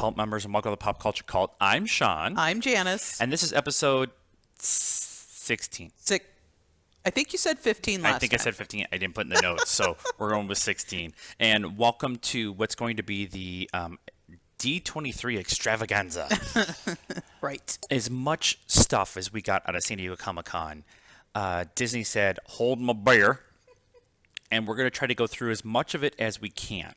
cult members, and welcome to the Pop Culture Cult. I'm Sean. I'm Janice. And this is episode 16. I think you said 15 last time. I think I said 15. I didn't put in the notes, so we're going with 16. And welcome to what's going to be the D23 extravaganza. Right. As much stuff as we got out of San Diego Comic-Con, Disney said, hold my beer, and we're going to try to go through as much of it as we can.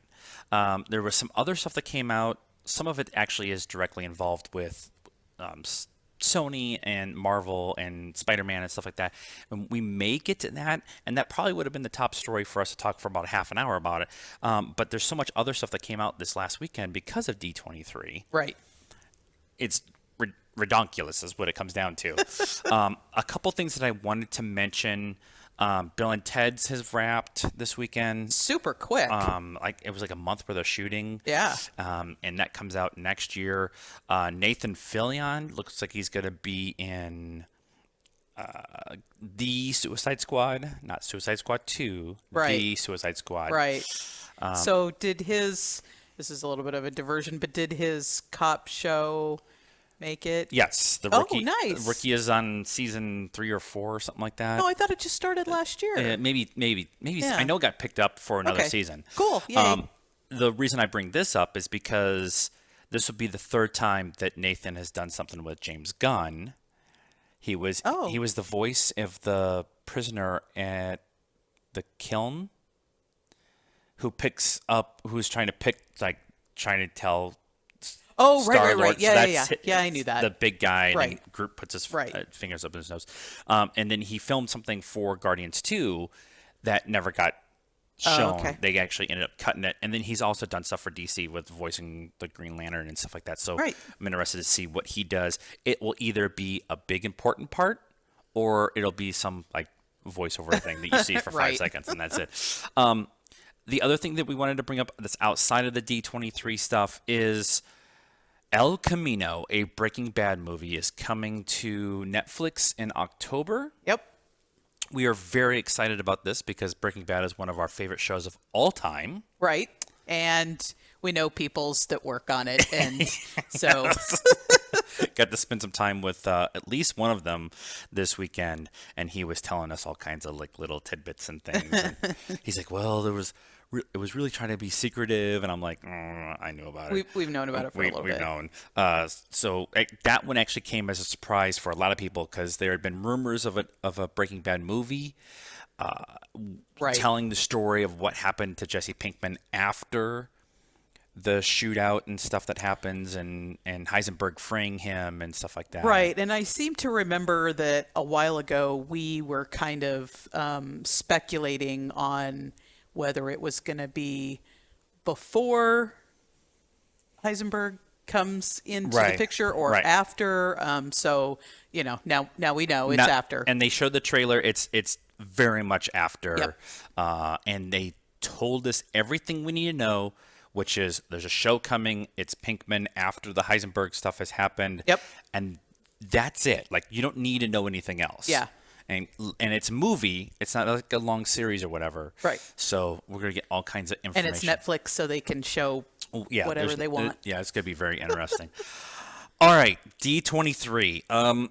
There was some other stuff that came out. Some of it actually is directly involved with Sony and Marvel and Spider-Man and stuff like that. And we may get to that, and that probably would have been the top story for us to talk for about half an hour about it. But there's so much other stuff that came out this last weekend because of D23. Right. It's redonkulous is what it comes down to. A couple things that I wanted to mention. Bill and Ted's has wrapped this weekend. Super quick. It was like a month worth of shooting. Yeah. And that comes out next year. Nathan Fillion looks like he's going to be in The Suicide Squad, not Suicide Squad 2. Right. The Suicide Squad. Right. So this is a little bit of a diversion, but did his cop show make it? Yes, the rookie. Oh, nice. The rookie is on season 3 or 4 or something like that. Oh, I thought it just started last year. Maybe. Yeah. I know it got picked up for another season. Cool. Yay. The reason I bring this up is because this would be the third time that Nathan has done something with James Gunn. He was the voice of the prisoner at the kiln, who's trying to tell. Oh, right. Lord. Yeah. I knew that. The big guy, right. And Groot puts his fingers up in his nose. And then he filmed something for Guardians 2 that never got shown. Oh, okay. They actually ended up cutting it. And then he's also done stuff for DC with voicing the Green Lantern and stuff like that. So I'm interested to see what he does. It will either be a big important part or it'll be some like voiceover thing that you see for 5 seconds and that's it. The other thing that we wanted to bring up that's outside of the D23 stuff is El Camino, a Breaking Bad movie, is coming to Netflix in October. Yep. We are very excited about this because Breaking Bad is one of our favorite shows of all time. Right. And we know peoples that work on it. And so got to spend some time with at least one of them this weekend. And he was telling us all kinds of like little tidbits and things. And he's like, well, it was really trying to be secretive, and I'm like, I knew about it. We've known about it for a little bit. We've known. So that one actually came as a surprise for a lot of people because there had been rumors of a Breaking Bad movie, telling the story of what happened to Jesse Pinkman after the shootout and stuff that happens, and Heisenberg freeing him and stuff like that. Right, and I seem to remember that a while ago we were kind of speculating on whether it was going to be before Heisenberg comes into the picture or after. So, now we know it's after. And they showed the trailer. It's very much after. Yep. And they told us everything we need to know, which is there's a show coming. It's Pinkman after the Heisenberg stuff has happened. Yep. And that's it. Like, you don't need to know anything else. Yeah. And it's a movie. It's not like a long series or whatever. Right. So we're going to get all kinds of information. And it's Netflix, so they can show whatever they want. It's going to be very interesting. All right, D23.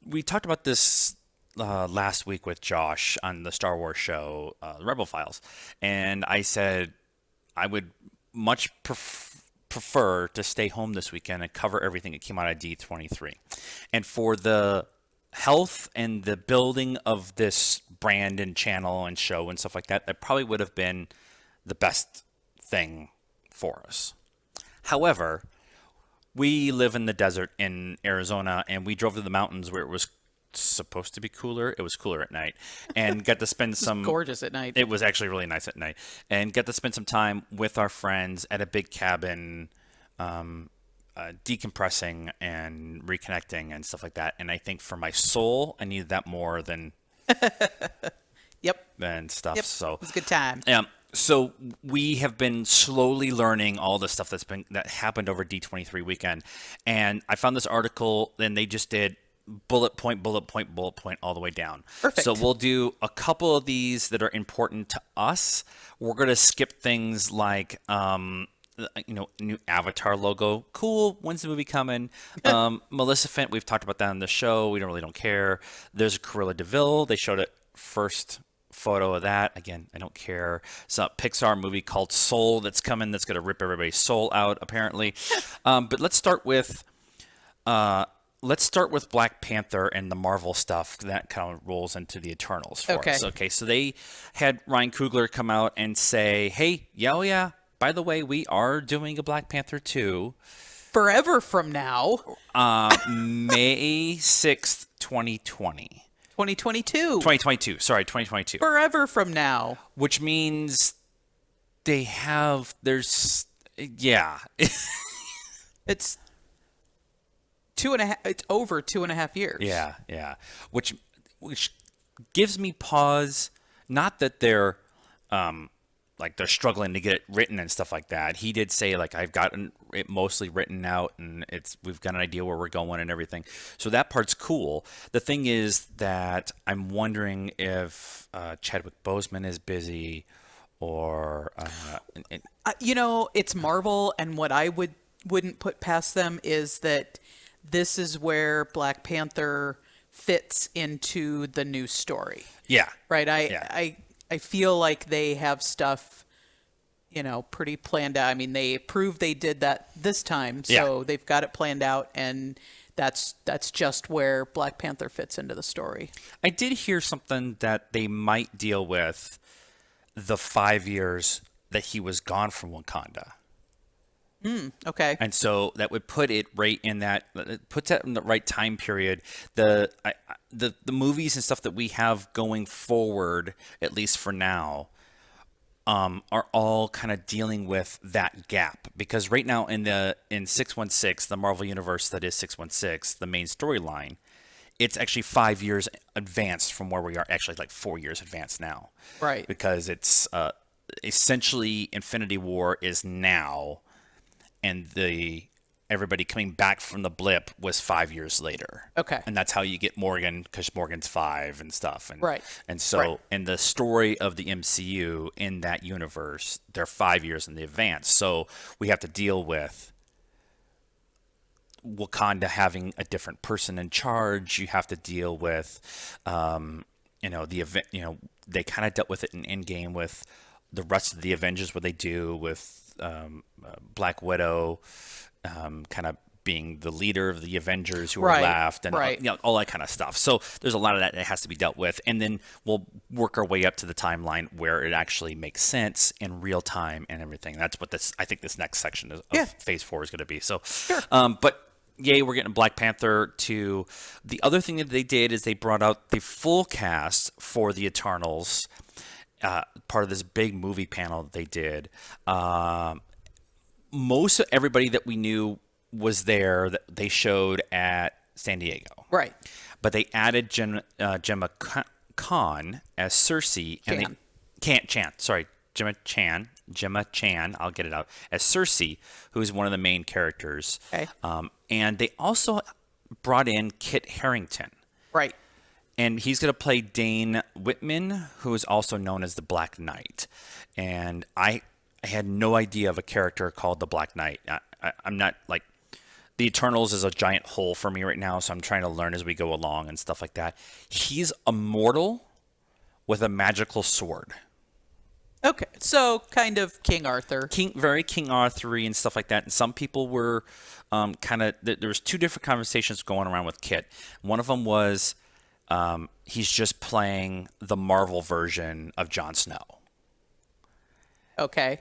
We talked about this last week with Josh on the Star Wars show, Rebel Files. And I said I would much prefer to stay home this weekend and cover everything that came out of D23. And for the health and the building of this brand and channel and show and stuff like that, that probably would have been the best thing for us. However, we live in the desert in Arizona, and we drove to the mountains where it was supposed to be cooler. It was cooler at night, and got to spend some gorgeous at night. It was actually really nice at night, and got to spend some time with our friends at a big cabin, decompressing and reconnecting and stuff like that. And I think for my soul, I needed that more than than stuff. Yep. So it was a good time. So we have been slowly learning all the stuff that happened over D23 weekend. And I found this article, and they just did bullet point all the way down. Perfect. So we'll do a couple of these that are important to us. We're going to skip things like new Avatar logo. Cool. When's the movie coming? Maleficent, we've talked about that on the show. We don't care. There's a Cruella de Vil. They showed it first photo of that. Again, I don't care. It's a Pixar movie called Soul that's coming that's going to rip everybody's soul out, apparently. But let's start with Black Panther and the Marvel stuff that kind of rolls into the Eternals for us. Okay, so they had Ryan Coogler come out and say, hey, yeah, by the way, we are doing a Black Panther 2. Forever from now. May 6th, 2020. 2022. 2022. Sorry, 2022. Forever from now. Which means there's, yeah. It's 2.5. It's over 2.5 years. Yeah. Which gives me pause. Not that they're they're struggling to get it written and stuff like that. He did say I've gotten it mostly written out and we've got an idea where we're going and everything. So that part's cool. The thing is that I'm wondering if Chadwick Boseman is busy or it's Marvel, and what I wouldn't put past them is that this is where Black Panther fits into the new story. Yeah. Right. I feel like they have stuff, pretty planned out. I mean, they proved they did that this time, so they've got it planned out, and that's just where Black Panther fits into the story. I did hear something that they might deal with the 5 years that he was gone from Wakanda. Okay. And so that would put it right in that, it puts that in the right time period. The movies and stuff that we have going forward, at least for now, are all kind of dealing with that gap. Because right now in 616, the Marvel Universe that is 616, the main storyline, it's actually 5 years advanced from where we are, actually 4 years advanced now. Right. Because it's essentially Infinity War is now, and everybody coming back from the blip was 5 years later. Okay. And that's how you get Morgan, because Morgan's 5 and stuff. And, right. And so in the story of the MCU in that universe, they're 5 years in the advance. So we have to deal with Wakanda having a different person in charge. You have to deal with, the event. They kind of dealt with it in Endgame with the rest of the Avengers, what they do with Black Widow kind of being the leader of the Avengers who are left, and all that kind of stuff. So there's a lot of that has to be dealt with, and then we'll work our way up to the timeline where it actually makes sense in real time and everything. That's what I think this next section of Phase 4 is going to be. So, but yay, we're getting Black Panther 2. The other thing that they did is they brought out the full cast for the Eternals. Part of this big movie panel that they did. Most of everybody that we knew was there that they showed at San Diego. Right. But they added Gemma Khan as Cersei. Gemma Chan, I'll get it out, as Cersei, who's one of the main characters. Okay. And they also brought in Kit Harington. Right. And he's going to play Dane Whitman, who is also known as the Black Knight. And I had no idea of a character called the Black Knight. I'm not the Eternals is a giant hole for me right now, so I'm trying to learn as we go along and stuff like that. He's immortal with a magical sword. Okay, so kind of King Arthur. Very King Arthur-y and stuff like that. And some people were there was two different conversations going around with Kit. One of them was he's just playing the Marvel version of Jon Snow. Okay.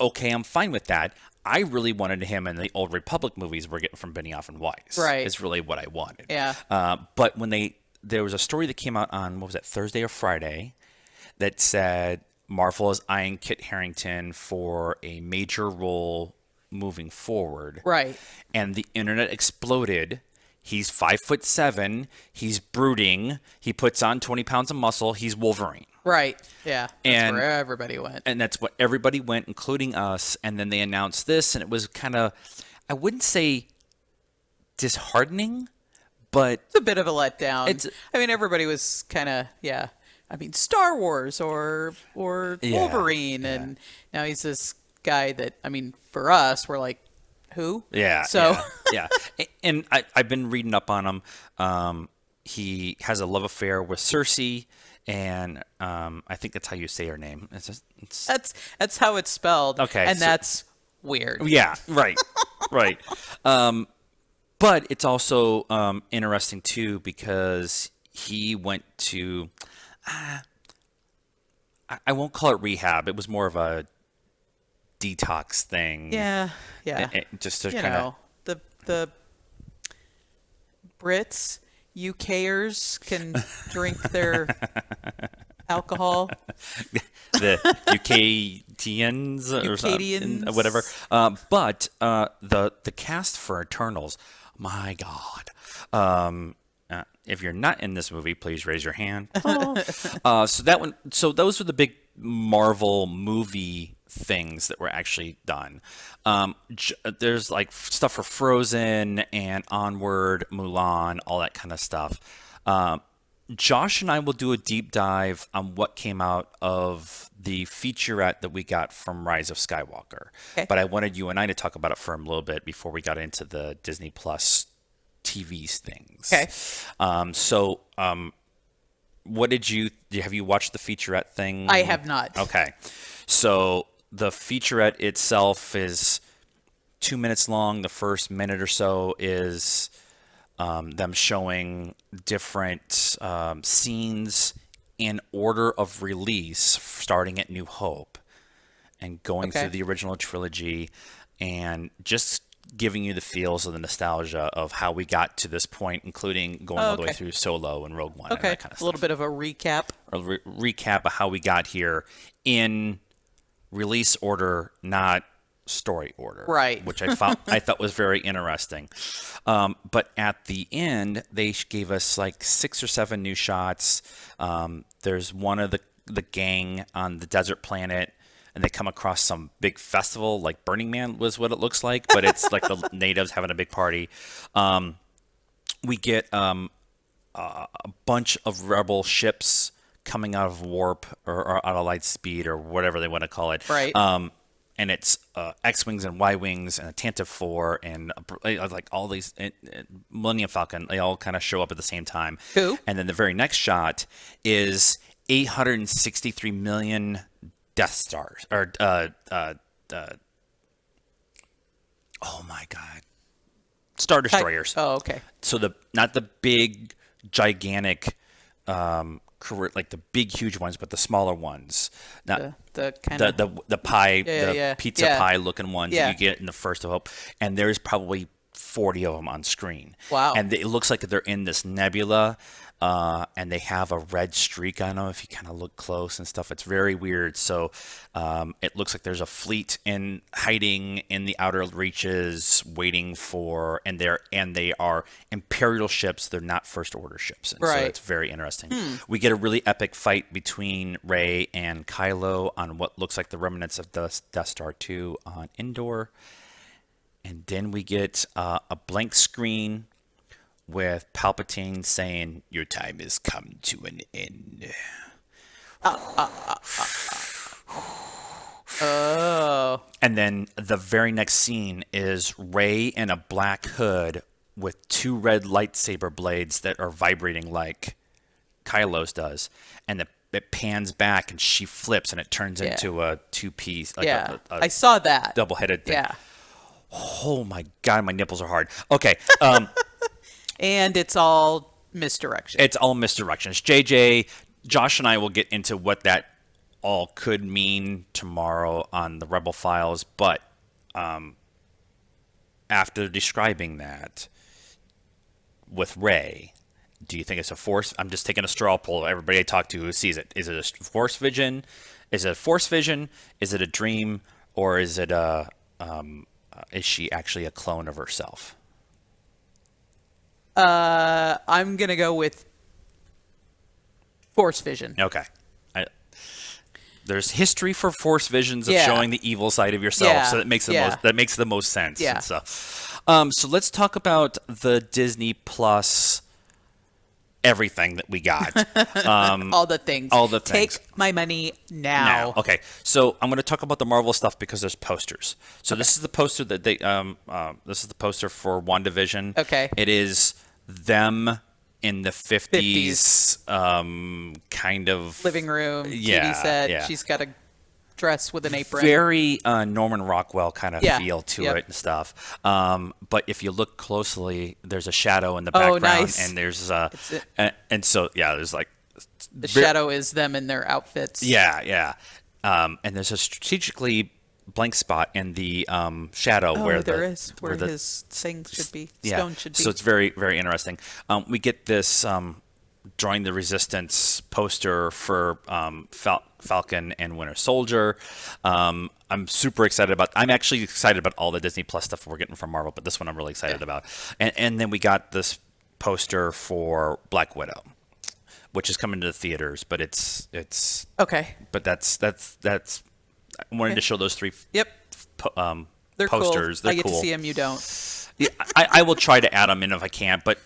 Okay, I'm fine with that. I really wanted him in the Old Republic movies we're getting from Benioff and Weiss. Right. Is really what I wanted. Yeah. But when there was a story that came out on, what was that, Thursday or Friday, that said Marvel is eyeing Kit Harington for a major role moving forward. Right. And the internet exploded. He's 5'7". He's brooding. He puts on 20 pounds of muscle. He's Wolverine. Right. Yeah. That's where everybody went. And that's what everybody went, including us. And then they announced this, and it was kind of, I wouldn't say disheartening, but it's a bit of a letdown. Everybody was kind of, I mean, Star Wars or Yeah, Wolverine, yeah. and now he's this guy that, I mean, for us, we're like, who? Yeah, So, yeah, yeah. And I've been reading up on him. He has a love affair with Cersei, and I think that's how you say her name. It's that's how it's spelled, okay. and So, that's weird. yeah, right, right. But it's also interesting too because he went to I won't call it rehab. It was more of a detox thing. Yeah, yeah. Just to You kind of know, the Brits, UKers can drink their alcohol. the UKTians or something, Ukadians. whatever. But the cast for Eternals, my God. If you're not in this movie, please raise your hand. So that one. So those were the big Marvel movie things that were actually done. There's like stuff for Frozen and Onward, Mulan, all that kind of stuff. Josh and I will do a deep dive on what came out of the featurette that we got from Rise of Skywalker. Okay. But I wanted you and I to talk about it for a little bit before we got into the Disney Plus TV things. Okay. What have you watched the featurette thing? I have not. Okay. So the featurette itself is 2 minutes long. The first minute or so is them showing different scenes in order of release, starting at New Hope and going Okay. through the original trilogy and just giving you the feels of the nostalgia of how we got to this point, including going all the way Okay. through Solo and Rogue One and Okay. that kind of A little stuff. bit of a recap. A recap of how we got here in release order, not story order. Right. Which I thought was very interesting. But at the end, they gave us like 6 or 7 new shots. There's one of the gang on the desert planet, and they come across some big festival, like Burning Man was what it looks like, but it's like the natives having a big party. We get a bunch of rebel ships coming out of warp or out of light speed or whatever they want to call it. Right. And it's X-Wings and Y-Wings and a Tantive 4 and like all these Millennium Falcon, they all kind of show up at the same time. Cool. And then the very next shot is 863 million Death Stars or oh my God, Star Destroyers. Oh, okay. So not the big gigantic like the big huge ones, but the smaller ones. Not The kind of the pie, Yeah, the yeah, pizza yeah. pie looking ones Yeah. that you get in the First of Hope, and there's probably 40 of them on screen. Wow. And it looks like they're in this nebula, and they have a red streak on them if you kind of look close and stuff. It's very weird. So it looks like there's a fleet in hiding in the outer reaches, waiting for, and they are Imperial ships. They're not First Order ships, and so Right. it's very interesting. We get a really epic fight between Rey and Kylo on what looks like the remnants of the Death Star 2 on Endor. And then we get a blank screen with Palpatine saying, "Your time has come to an end." Oh. And then the very next scene is Rey in a black hood with 2 red lightsaber blades that are vibrating like Kylo's does. And it pans back and she flips and it turns Yeah. into a 2-piece, like Yeah. a I saw that. double-headed thing. Yeah. Oh my God, my nipples are hard. Okay. And it's all misdirection. It's all misdirections. Josh and I will get into what that all could mean tomorrow on the Rebel Files, but after describing that with Rey, do you think it's a force? I'm just taking a straw poll. Everybody I talk to who sees it. Is it a force vision? Is it a force vision? Is it a dream? Or is it is she actually a clone of herself? I'm going to go with Force Vision. Okay. There's history for force visions of Yeah. showing the evil side of yourself, Yeah. so that makes the most sense. Yeah. And so let's talk about the Disney Plus everything that we got. All the things. All the things. Take my money now. Okay, so I'm going to talk about the Marvel stuff because there's posters. So this is the poster that they this is the poster for WandaVision. Okay. It is them in the 50s, kind of Living room, Yeah, TV set. yeah. She's got a dress with an apron. very Norman Rockwell kind of Yeah, feel to yep. it and stuff. But if you look closely, there's a shadow in the Oh, background, nice. and there's It's- and so yeah, there's like The shadow is them in their outfits. yeah. And there's a strategically blank spot in the shadow Oh, where there the is where the his thing should be. yeah. Stone should be. So it's very very interesting. We get this Join the Resistance poster for Falcon and Winter Soldier. I'm super excited about. I'm actually excited about all the Disney Plus stuff we're getting from Marvel, but this one I'm really excited about. And then we got this poster for Black Widow, which is coming to the theaters, but it's okay. but that's I wanted to show those three Yep. They're posters. cool. They're I get cool. to see them. You don't. Yeah, I will try to add them in if I can, but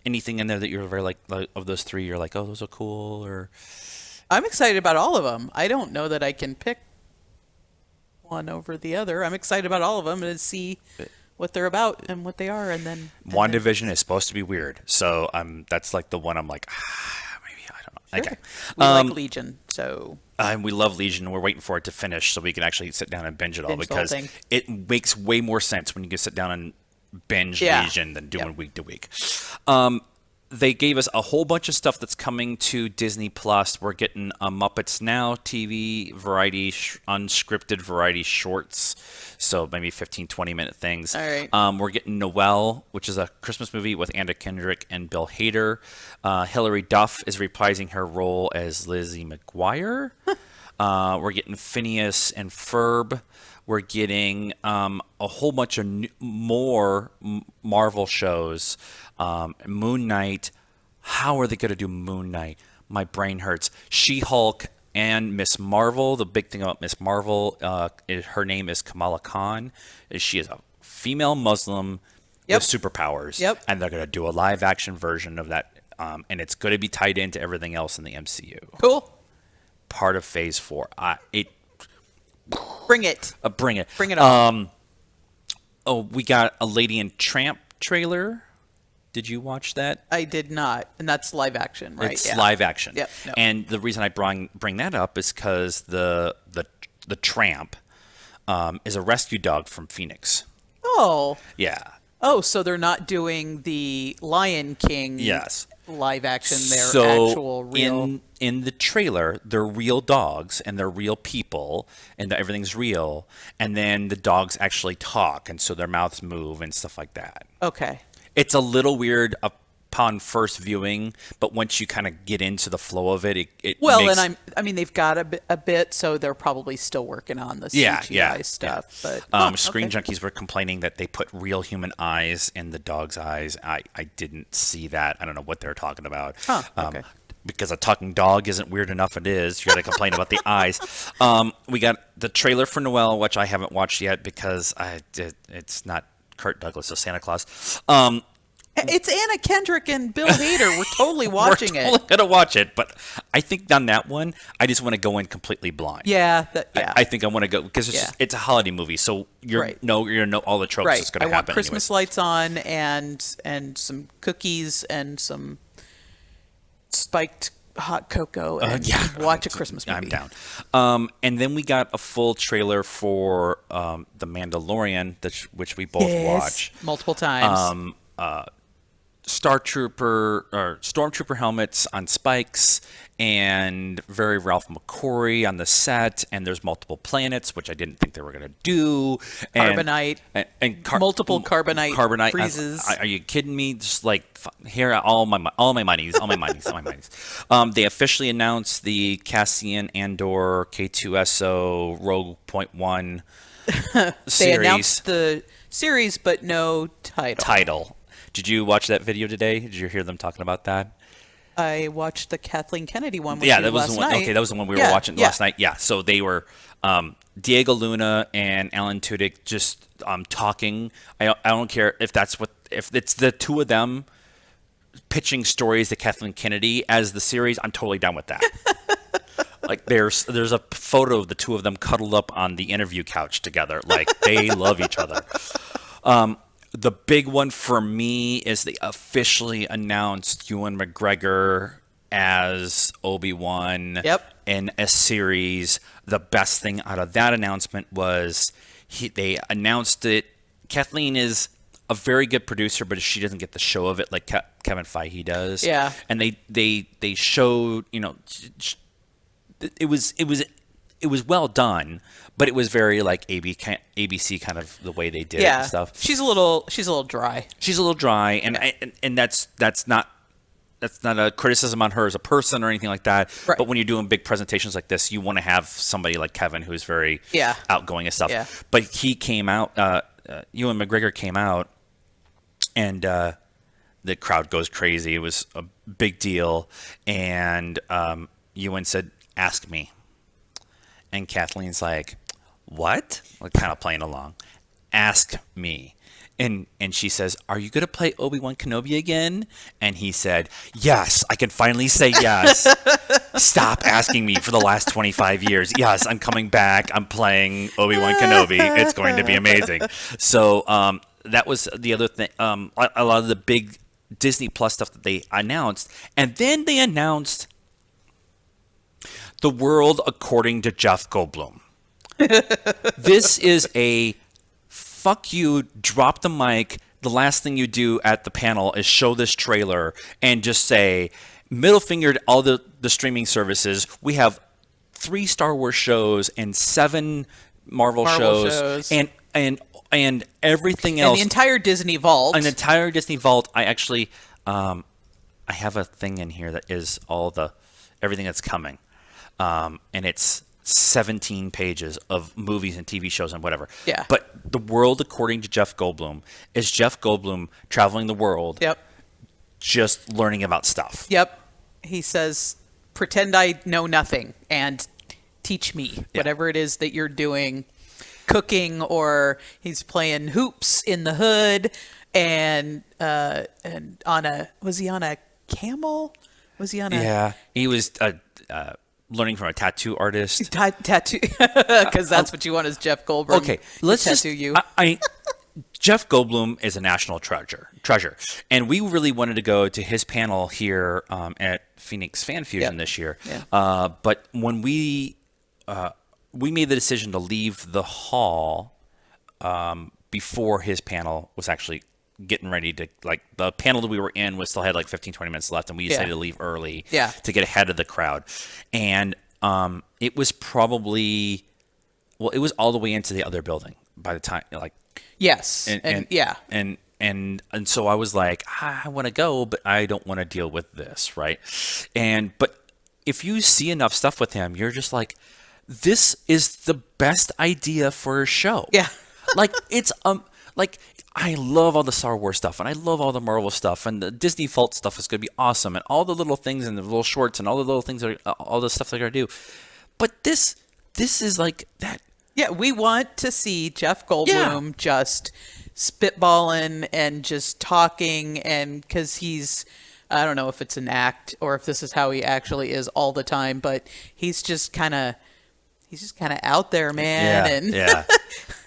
anything in there that you're very like of those three, you're like, oh, those are cool, or I'm excited about all of them. I don't know that I can pick one over the other. I'm excited about all of them and to see what they're about and what they are, and then WandaVision is supposed to be weird, so that's like the one I'm like, maybe I don't know. Sure. Okay, We like Legion, so and we love Legion. We're waiting for it to finish so we can actually sit down and binge it all Binge the whole because thing. it makes way more sense when you can sit down and binge Yeah. Legion than doing Yep. week to week. They gave us a whole bunch of stuff that's coming to Disney Plus. We're getting a Muppets Now TV variety, unscripted variety shorts. So maybe 15, 20-minute things. All right. We're getting Noelle, which is a Christmas movie with Anna Kendrick and Bill Hader. Hilary Duff is reprising her role as Lizzie McGuire. We're getting Phineas and Ferb. We're getting a whole bunch of more Marvel shows. Moon Knight. How are they going to do Moon Knight? My brain hurts. She-Hulk and Miss Marvel. The big thing about Miss Marvel, her name is Kamala Khan. She is a female Muslim Yep. with superpowers. Yep. And they're going to do a live-action version of that. And it's going to be tied into everything else in the MCU. cool. Part of Phase 4. Bring it. Bring it. Bring it on. We got a Lady and Tramp trailer. Did you watch that? I did not, and that's live action, right? It's Yeah. live action. Yep. No. And the reason I bring that up is because the tramp is a rescue dog from Phoenix. Oh. Yeah. Oh, so they're not doing the Lion King Yes. live action, they're So actual real. in the trailer, they're real dogs and they're real people and everything's real. And then the dogs actually talk, and so their mouths move and stuff like that. Okay. It's a little weird upon first viewing, but once you kind of get into the flow of it, it Well, makes, and I mean they've got a bit, so they're probably still working on the CGI stuff. But Screen okay. Junkies were complaining that they put real human eyes in the dog's eyes. I didn't see that. I don't know what they're talking about. Huh, okay. Because a talking dog isn't weird enough. It is. You got to complain about the eyes. We got the trailer for Noelle, which I haven't watched yet because it's not Kurt Douglas as Santa Claus. It's Anna Kendrick and Bill Hader. We're totally watching We're totally gonna watch it, but I think on that one, I just want to go in completely blind. Yeah. I think I want to go because it's a holiday movie, so you're gonna know all the tropes that's gonna I want happen. Christmas lights on and some cookies and some spiked hot cocoa and watch a Christmas movie. I'm down. And then we got a full trailer for The Mandalorian, which we both watch. multiple times. Stormtrooper helmets on spikes, and very Ralph McQuarrie on the set, and there's multiple planets, which I didn't think they were going to do. Carbonite. And Multiple carbonite freezes. Are you kidding me? Just like here, all my monies. They officially announced the Cassian Andor K2SO Rogue Point One series. They announced the series, but no title. Did you watch that video today? Did you hear them talking about that? I watched the Kathleen Kennedy one with Yeah, you that was last the one. night. Okay, that was the one we were watching last night. Yeah, so they were Diego Luna and Alan Tudyk just talking. I don't care if it's the two of them pitching stories to Kathleen Kennedy as the series, I'm totally down with that. Like there's a photo of the two of them cuddled up on the interview couch together. Like they love each other. The big one for me is they officially announced Ewan McGregor as Obi-Wan Yep. in a series. The best thing out of that announcement was they announced it. Kathleen is a very good producer, but she doesn't get the show of it like Kevin Feige does. Yeah. And they showed, it was well done, but it was very like ABC kind of the way they did it and stuff. She's a little dry. She's a little dry, and that's not a criticism on her as a person or anything like that. Right. But when you're doing big presentations like this, you want to have somebody like Kevin who's very outgoing and stuff. Yeah. But he came out, Ewan McGregor came out, and the crowd goes crazy. It was a big deal, and Ewan said, "Ask me." And Kathleen's like, "What?" Like kind of playing along. "Ask me." And she says, "Are you going to play Obi-Wan Kenobi again?" And he said, "Yes, I can finally say yes. Stop asking me for the last 25 years. Yes, I'm coming back. I'm playing Obi-Wan Kenobi. It's going to be amazing." So that was the other thing. A lot of the big Disney Plus stuff that they announced. And then they announced The World According to Jeff Goldblum. This is a fuck you, drop the mic. The last thing you do at the panel is show this trailer and just say, middle finger to all the streaming services. We have 3 Star Wars shows and 7 Marvel shows. And everything else. And the entire Disney Vault. An entire Disney Vault. I actually, I have a thing in here that is everything that's coming. And it's 17 pages of movies and TV shows and whatever. Yeah. But The World According to Jeff Goldblum is Jeff Goldblum traveling the world. Yep. Just learning about stuff. Yep. He says, pretend I know nothing and teach me whatever it is that you're doing, cooking, or he's playing hoops in the hood and was he on a camel? Was he on a... Yeah. He was learning from a tattoo artist. Tattoo, because that's what you want is Jeff Goldblum. Okay, let's tattoo you. Jeff Goldblum is a national treasure, and we really wanted to go to his panel here at Phoenix Fan Fusion this year. Yeah. But when we made the decision to leave the hall before his panel was actually getting ready to, like, the panel that we were in was still had like 15-20 minutes left, and we decided to leave early to get ahead of the crowd. And it was probably, well, it was all the way into the other building by the time, like, yes. And so I was like, I want to go, but I don't want to deal with this, right? But if you see enough stuff with him, you're just like, this is the best idea for a show. Yeah. Like, it's like, I love all the Star Wars stuff, and I love all the Marvel stuff, and the Disney Vault stuff is going to be awesome, and all the little things and the little shorts and all the little things, all the stuff they're going to do. But this is like that. Yeah, we want to see Jeff Goldblum just spitballing and just talking, and because he's, I don't know if it's an act or if this is how he actually is all the time, but he's just kind of out there, man.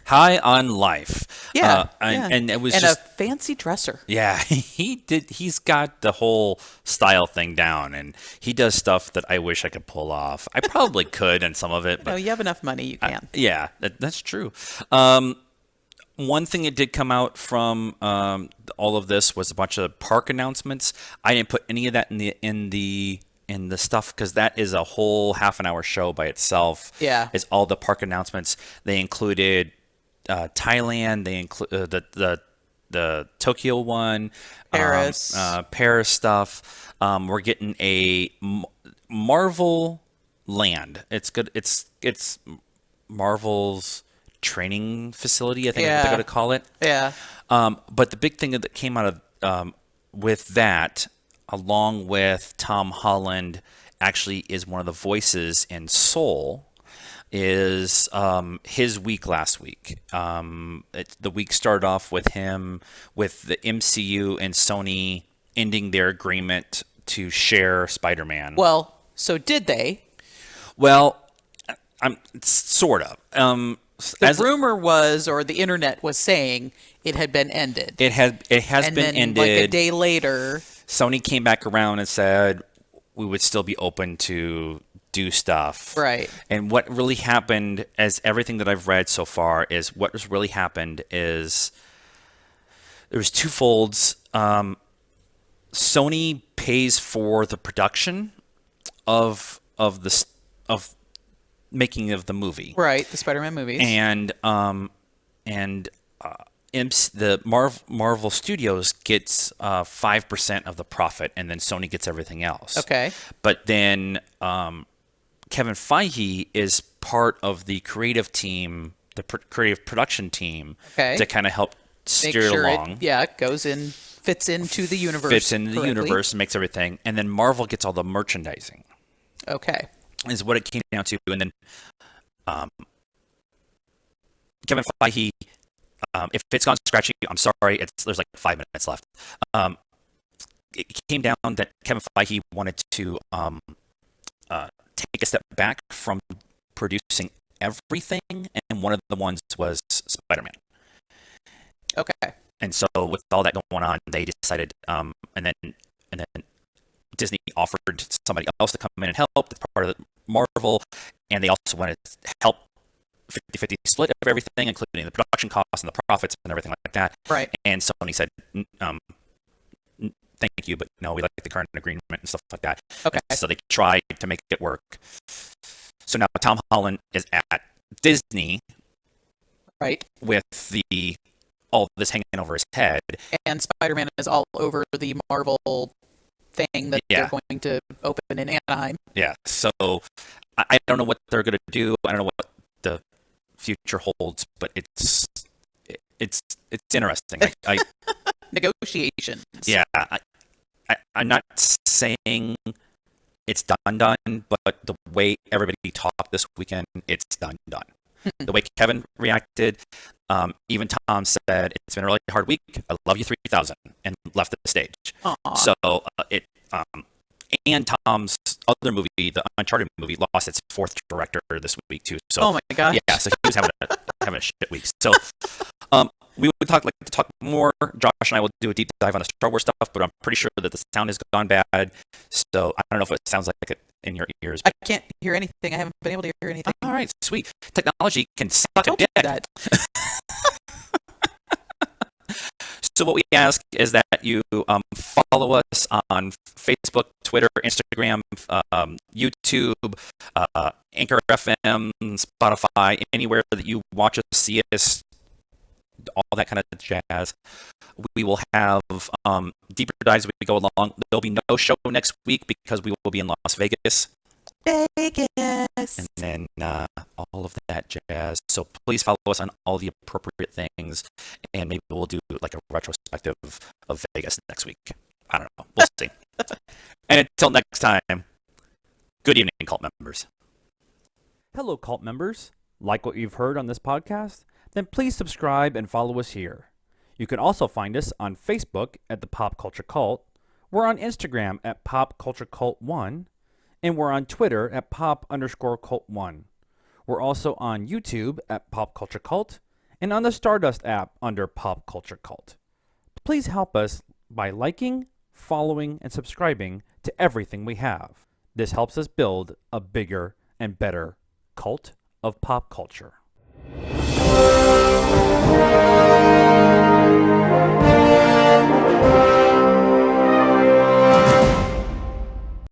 High on life. And it was and just a fancy dresser. Yeah, he's got the whole style thing down, and he does stuff that I wish I could pull off. I probably could in some of it, but no, you have enough money, you can. That's true. One thing that did come out from all of this was a bunch of park announcements. I didn't put any of that in the stuff because that is a whole half an hour show by itself. Yeah, is all the park announcements. They included Thailand. They include the Tokyo one, Paris, Paris stuff. We're getting a Marvel Land. It's good. It's Marvel's training facility, I think is what they're going to call it. Yeah. But the big thing that came out of with that, along with Tom Holland, actually is one of the voices in Soul. Is his week last week. The week started off with him with the MCU and Sony ending their agreement to share Spider-Man. Well, so did they? Well, I'm sort of. The rumor was, or the internet was saying, it had been ended. It has And been then, ended. like a day later, Sony came back around and said we would still be open to do stuff. right? And what really happened, as everything that I've read so far, is what has really happened is there was two folds. Sony pays for the production of making of the movie, Right, the Spider-Man movies. and the Marvel Studios gets 5% of the profit, and then Sony gets everything else. Okay. But then Kevin Feige is part of the creative team, the creative production team, Okay. to kind of help Make steer sure along. it goes in, fits into the universe. Fits into the correctly. universe and makes everything. And then Marvel gets all the merchandising, Okay. is what it came down to. And then Kevin Feige, if it's gone scratchy, I'm sorry. There's like 5 minutes left. It came down that Kevin Feige wanted to take a step back from producing everything, and one of the ones was Spider-Man. Okay. And so with all that going on, they decided, and then Disney offered somebody else to come in and help. That's part of Marvel, and they also wanted to help 50-50 split of everything, including the production costs and the profits and everything like that. Right. And Sony said, thank you, but no, we like the current agreement and stuff like that. Okay. And so they tried to make it work. So now Tom Holland is at Disney, Right. with all this hanging over his head. And Spider-Man is all over the Marvel thing that Yeah. they're going to open in Anaheim. Yeah. So I don't know what they're going to do. I don't know what the future holds, but it's interesting. I Negotiations. yeah. I'm not saying it's done, but the way everybody talked this weekend, it's done. The way Kevin reacted, even Tom said, it's been a really hard week. I love you 3000, and left the stage. Aw. So and Tom's other movie, the Uncharted movie, lost its 4th director this week too. So Oh my gosh. yeah, so he was having a shit week. So we would like to talk more. Josh and I will do a deep dive on the Star Wars stuff, but I'm pretty sure that the sound has gone bad. So I don't know if it sounds like it in your ears. I can't hear anything. I haven't been able to hear anything. All right, sweet. Technology can I suck a told you dick. that. So what we ask is that you follow us on Facebook, Twitter, Instagram, YouTube, Anchor FM, Spotify, anywhere that you watch us, see us, all that kind of jazz. We will have deeper dives as we go along. There'll be no show next week because we will be in Las Vegas. Vegas. And then all of that jazz. So please follow us on all the appropriate things, and maybe we'll do like a retrospective of Vegas next week. I don't know. We'll see. And until next time, good evening, cult members. Hello, cult members. Like what you've heard on this podcast? Then please subscribe and follow us here. You can also find us on Facebook at the Pop Culture Cult. We're on Instagram at PopCultureCult1. And we're on Twitter at pop_cult1. We're also on YouTube at PopCultureCult and on the Stardust app under PopCultureCult. Please help us by liking, following, and subscribing to everything we have. This helps us build a bigger and better cult of pop culture.